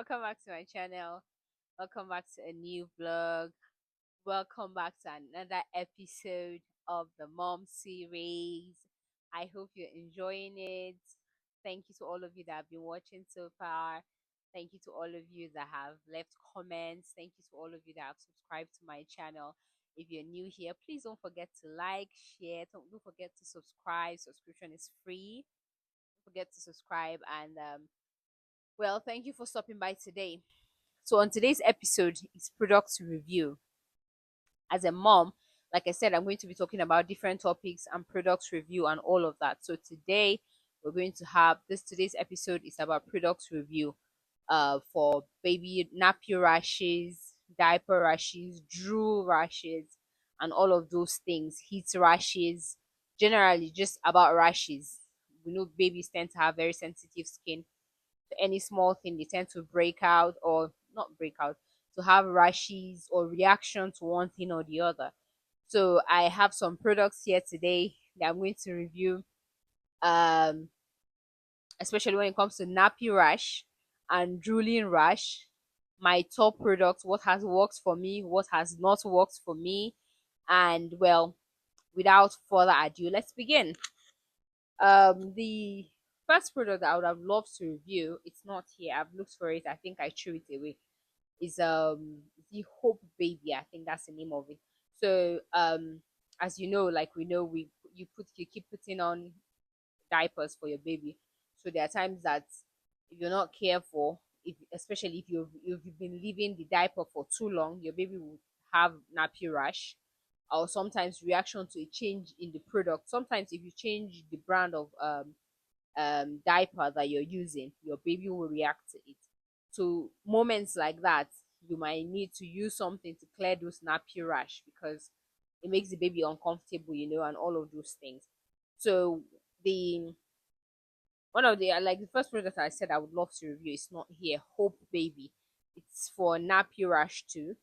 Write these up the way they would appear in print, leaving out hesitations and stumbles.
welcome back to my channel. Welcome back to a new vlog. Welcome back to another episode of the Mom series. I hope you're enjoying it. Thank you to all of you that have been watching so far. Thank you to all of you that have left comments. Thank you to all of you that have subscribed to my channel. If you're new here, please don't forget to like, share. Don't forget to subscribe. Subscription is free. Don't forget to subscribe and well, thank you for stopping by today. So, on today's episode is product review. As a mom, like I said, I'm going to be talking about different topics and product review and all of that. So, today we're going to have today's episode is about product review for baby nappy rashes, diaper rashes, drool rashes, and all of those things, heat rashes, generally just about rashes. We know babies tend to have very sensitive skin, any small thing they tend to break out or not break out, to have rashes or reaction to one thing or the other. So I have some products here today that I'm going to review, um especially when it comes to nappy rash and drooling rash. My top products, what has worked for me, what has not worked for me. And well, without further ado, let's begin. The first product that I would have loved to review, it's not here. I've looked for it. I think I threw it away. Is the Hope Baby. I think that's the name of it. So as you know, like we know, you keep putting on diapers for your baby. So there are times that if you're not careful, if especially if you've been leaving the diaper for too long, your baby will have nappy rash, or sometimes reaction to a change in the product. Sometimes if you change the brand of diaper that you're using, your baby will react to it. So moments like that, you might need to use something to clear those nappy rash because it makes the baby uncomfortable, and all of those things. So the one of the like the first product I said I would love to review is not here. Hope Baby. It's for nappy rash too.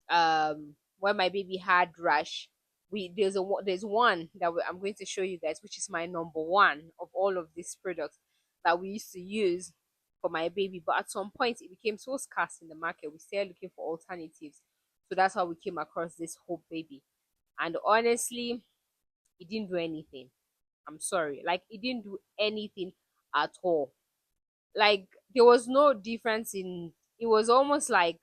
When my baby had rash, there's one that I'm going to show you guys, which is my number one of all of these products that we used to use for my baby. But at some point, it became so scarce in the market. We started looking for alternatives, so that's how we came across this Hope Baby. And honestly, it didn't do anything. I'm sorry, like it didn't do anything at all. Like there was no difference in, it was almost like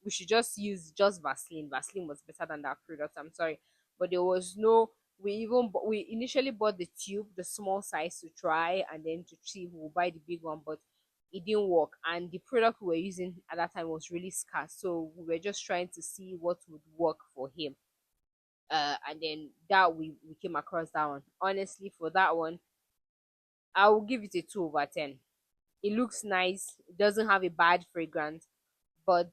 we should just use just Vaseline. Vaseline was better than that product. I'm sorry, but there was no. We initially bought the tube, the small size to try, and then to see if we'll buy the big one, but it didn't work. And the product we were using at that time was really scarce, so we were just trying to see what would work for him. And then that we came across that one. Honestly, for that one, I will give it a 2/10. It looks nice. It doesn't have a bad fragrance, but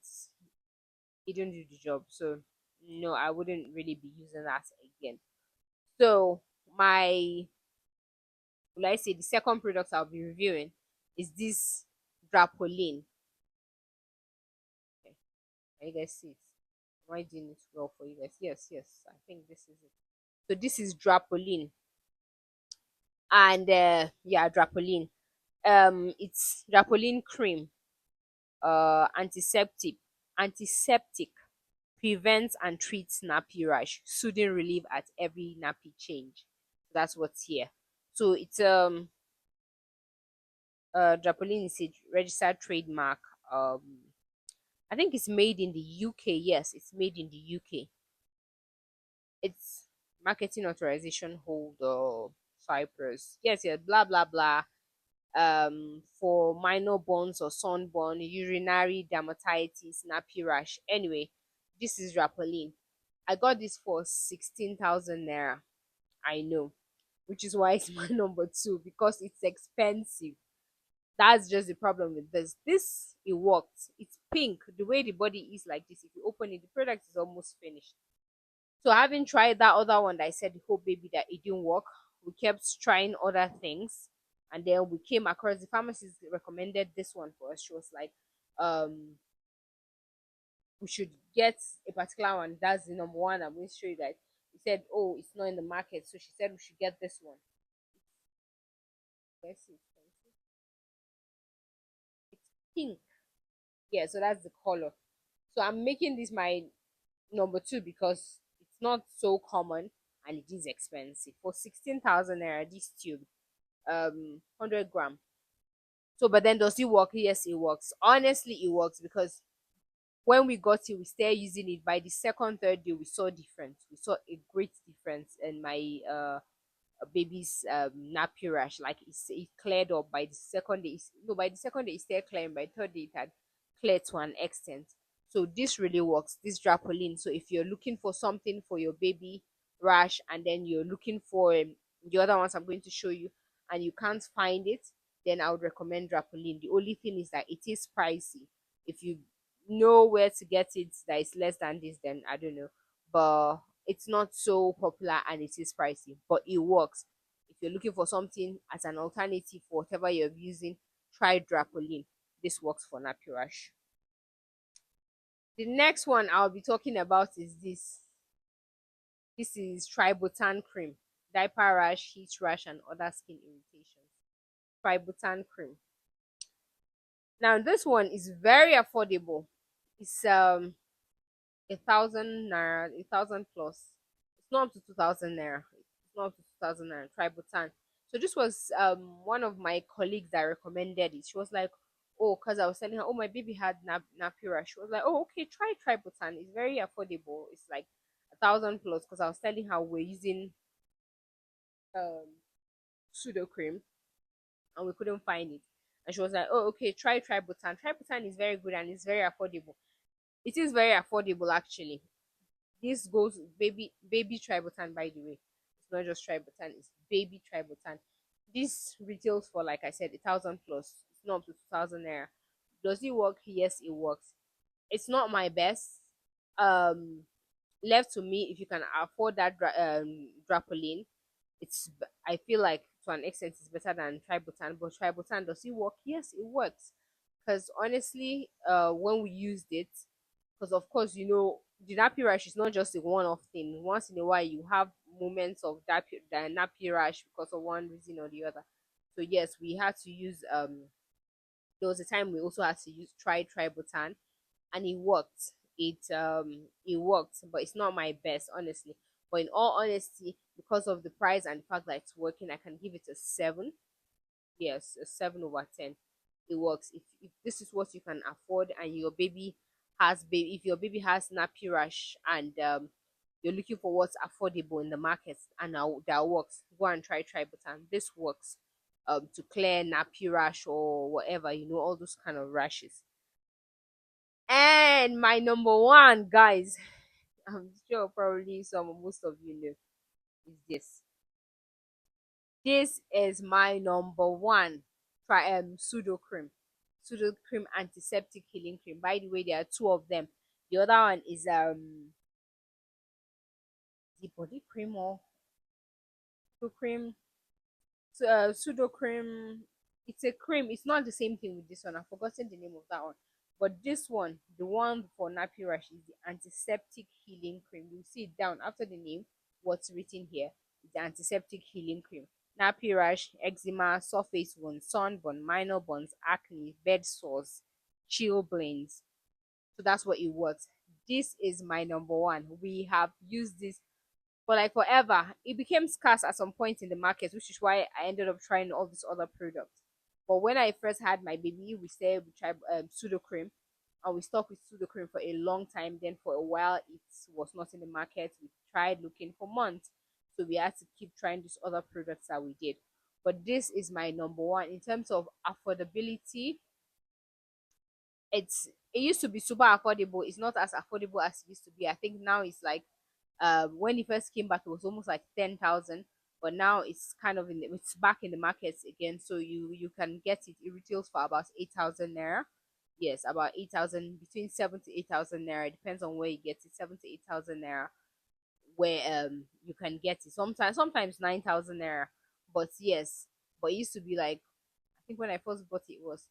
it didn't do the job. So no, I wouldn't really be using that again. So my, will I say, the second product I'll be reviewing is this Drapolin. Okay, can you guys see it? Am I doing it well for you guys? Yes, yes. I think this is it. So this is Drapolin, and yeah, Drapolin. It's Drapolin cream, antiseptic, prevents and treats nappy rash, soothing relief at every nappy change. That's what's here. So it's Drapolin is a registered trademark. um I think it's made in the UK. Yes, it's made in the UK. It's marketing authorization holder, Cyprus. Yes, yes, blah blah blah. For minor burns or sunburn, urinary dermatitis, nappy rash. Anyway, this is Drapolin. I got this for 16,000 naira. I know, which is why it's my number two, because it's expensive. That's just the problem with this. This, it worked. It's pink. The way the body is like this, if you open it, the product is almost finished. So having tried that other one that I said, the whole baby, that it didn't work, we kept trying other things, and then we came across, the pharmacist recommended this one for us. She was like, um, we should get a particular one. That's the number one. I'm going to show you guys. He said, oh, it's not in the market, so she said we should get this one. Let's see. It's pink. Yeah, so that's the color. So I'm making this my number two because it's not so common and it is expensive. For 16,000 naira, this tube, 100 gram. So, but then does it work? Yes, it works. Honestly, it works because when we got it, we started using it. By the second, third day, we saw difference. We saw a great difference in my baby's nappy rash. Like it cleared up by the second day. No, by the second day it started clearing. By the third day it had cleared to an extent. So this really works. This drapolin. So if you're looking for something for your baby rash, and then you're looking for the other ones I'm going to show you, and you can't find it, then I would recommend drapolin. The only thing is that it is pricey. If you know where to get it that is less than this, then I don't know. But it's not so popular and it is pricey, but it works. If you're looking for something as an alternative for whatever you're using, try drapolin. This works for nappy rash. The next one I'll be talking about is this. This is tributan cream. Diaper rash, heat rash, and other skin irritations. Tributan cream. Now this one is very affordable. It's 1,000 naira, 1,000 plus. It's not up to 2,000 naira. It's not up to 2,000 naira. Tributan. So this was one of my colleagues that recommended it. She was like, "Oh, because I was telling her, oh, my baby had Napira." She was like, "Oh, okay, try Tributan. It's very affordable. It's like 1,000 plus." Because I was telling her we're using um pseudo cream and we couldn't find it, and she was like, "Oh, okay, try Tributan. Tributan is very good and it's very affordable. It is very affordable actually." This goes baby tributan, by the way. It's not just tributan, it's baby tributan. This retails for, like I said, 1,000 plus. It's not up to 2,000 naira. Does it work? Yes, it works. It's not my best. Um, Left to me, if you can afford that drapolin, I feel like to an extent it's better than tributan. But tributan, does it work? Yes, it works. Because honestly, when we used it, because of course the nappy rash is not just a one-off thing. Once in a while you have moments of nappy rash because of one reason or the other. So yes, we had to use there was a time we also had to use tributan, and it worked. It worked, but it's not my best, honestly. But in all honesty, because of the price and the fact that it's working, I can give it a 7. Yes, a 7/10. It works. If this is what you can afford, and your baby if your baby has nappy rash, and you're looking for what's affordable in the market and now that works, go and try Tributan. This works to clear nappy rash or whatever, all those kind of rashes. And my number one, guys, I'm sure probably most of you know, is this. This is my number one. Try pseudo cream. Pseudo cream antiseptic healing cream. By the way, there are two of them. The other one is the body cream or pseudo cream. So, pseudo cream. It's a cream. It's not the same thing with this one. I've forgotten the name of that one. But this one, the one for nappy rash, is the antiseptic healing cream. You see it down after the name. What's written here is the antiseptic healing cream. Nappy rash, eczema, surface wounds, sunburn, minor burns, acne, bed sores, chilblains. So that's what it was. This is my number one. We have used this for like forever. It became scarce at some point in the market, which is why I ended up trying all these other products. But when I first had my baby, we said we tried pseudo cream, and we stuck with pseudo cream for a long time. Then for a while, it was not in the market. We tried looking for months, so we had to keep trying these other products that we did. But this is my number one in terms of affordability. It used to be super affordable. It's not as affordable as it used to be. I think now it's like when it first came back, it was almost like 10,000, but now it's kind of it's back in the markets again. So you can get it. It retails for about 8,000 naira. Yes, about 8,000, between 7 to 8,000 naira. It depends on where you get it. 7 to 8,000 naira, where you can get it. Sometimes 9,000 naira. But yes, but it used to be like, I think when I first bought it, it was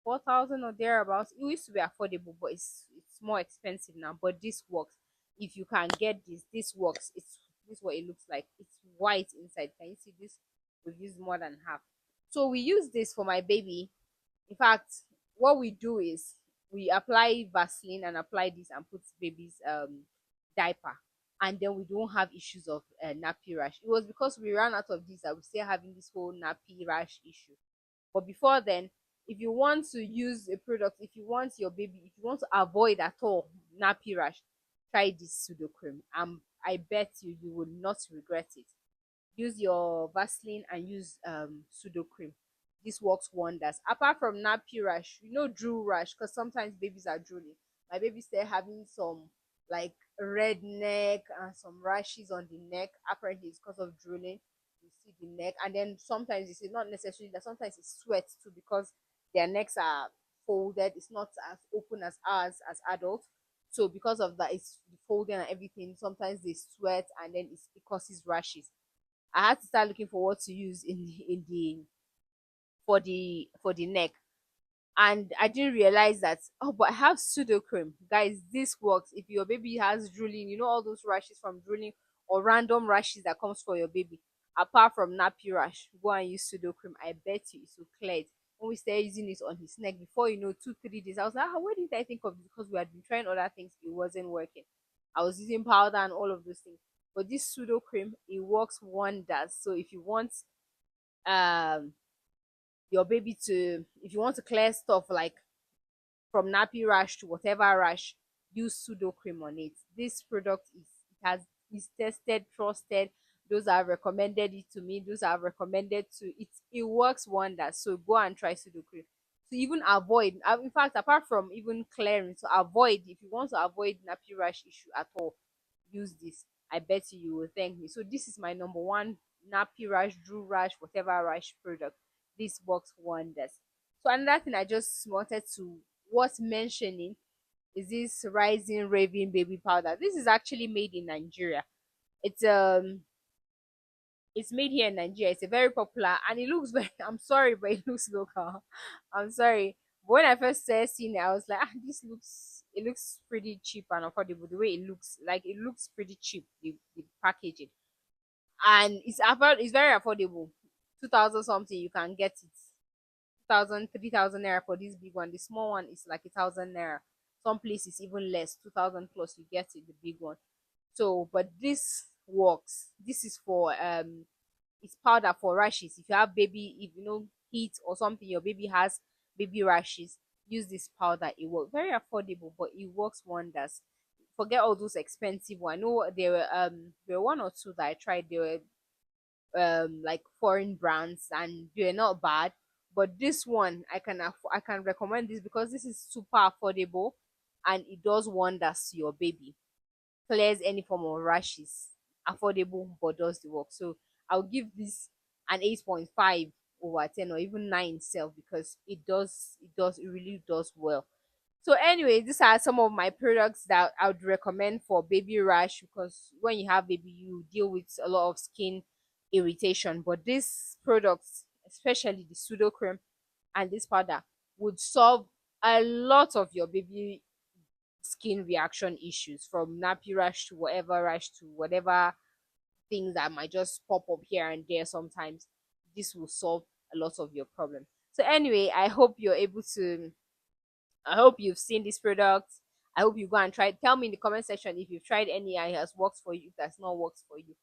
4,000 or thereabouts. It used to be affordable, but it's more expensive now. But this works. If you can get this works. This is what it looks like. It's white inside. Can you see this? We've used more than half. So we use this for my baby. In fact, what we do is we apply Vaseline and apply this and put baby's diaper, and then we don't have issues of nappy rash. It was because we ran out of this that we're still having this whole nappy rash issue. But before then, if you want to use a product, if you want your baby, if you want to avoid at all nappy rash, try this pseudo cream. I bet you will not regret it. Use your Vaseline and use pseudo cream. This works wonders. Apart from nappy rash, drool rash, because sometimes babies are drooling. My baby started having some like red neck and some rashes on the neck. Apparently, it's because of drooling. You see the neck, and then sometimes it's not necessarily that. Sometimes it's sweat too because their necks are folded. It's not as open as ours as adults. So because of that, it's folding and everything. Sometimes they sweat, and then it causes rashes. I had to start looking for what to use in the for the neck, and I didn't realize that. Oh, but I have pseudo cream, guys. This works if your baby has drooling. All those rashes from drooling or random rashes that comes for your baby. Apart from nappy rash, go and use pseudo cream. I bet you it will clear it. When we started using it on his neck, before 2 3 days, I was like, why didn't I think of this? Because we had been trying other things, it wasn't working. I was using powder and all of those things, but this pseudo cream, it works wonders. So if you want um your baby to, if you want to clear stuff like from nappy rash to whatever rash, use pseudo cream on it. This product is tested, trusted. Those that have recommended it to me, those that have recommended to it, it works wonders. So go and try pseudo cream to even avoid. In fact, apart from even clearing, to avoid, if you want to avoid nappy rash issue at all, use this. I bet you will thank me. So this is my number one nappy rash, drool rash, whatever rash product. This works wonders. So another thing I just wanted to worth mentioning is this rising raving baby powder. This is actually made in Nigeria. It's made here in Nigeria. It's a very popular, and it looks very I'm sorry, but it looks local. I'm sorry. But when I first started seeing it, I was like, it looks pretty cheap and affordable. The way it looks, like it looks pretty cheap, the packaging. And it's very affordable. 2,000 something you can get it. 2,000, 3,000 naira for this big one. The small one is like 1,000 naira. Some places even less, 2,000 plus you get it, the big one. So, but this works. This is for it's powder for rashes. If you have baby, if heat or something, your baby has baby rashes, use this powder. It works very affordable, but it works wonders. Forget all those expensive one. I know there were one or two that I tried. They were like foreign brands and they're not bad, but this one I can recommend this because this is super affordable and it does wonders to your baby. Clears any form of rashes. Affordable but does the work. So I'll give this an 8.5 over 10 or even 9 itself because it really does well. So anyway, these are some of my products that I would recommend for baby rash, because when you have baby you deal with a lot of skin irritation. But these products, especially the pseudo cream and this powder, would solve a lot of your baby skin reaction issues, from nappy rash to whatever things that might just pop up here and there sometimes. This will solve a lot of your problem. So anyway, I hope you've seen this product. I hope you go and try it. Tell me in the comment section if you've tried any and it has worked for you, if that's not worked for you.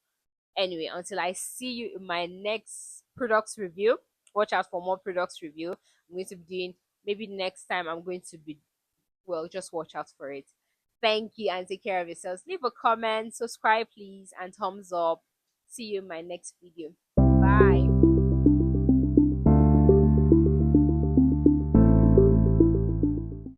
Anyway, until I see you in my next products review, watch out for more products review. I'm going to be doing, maybe next time I'm going to be, well, just watch out for it. Thank you and take care of yourselves. Leave a comment, subscribe please, and thumbs up. See you in my next video.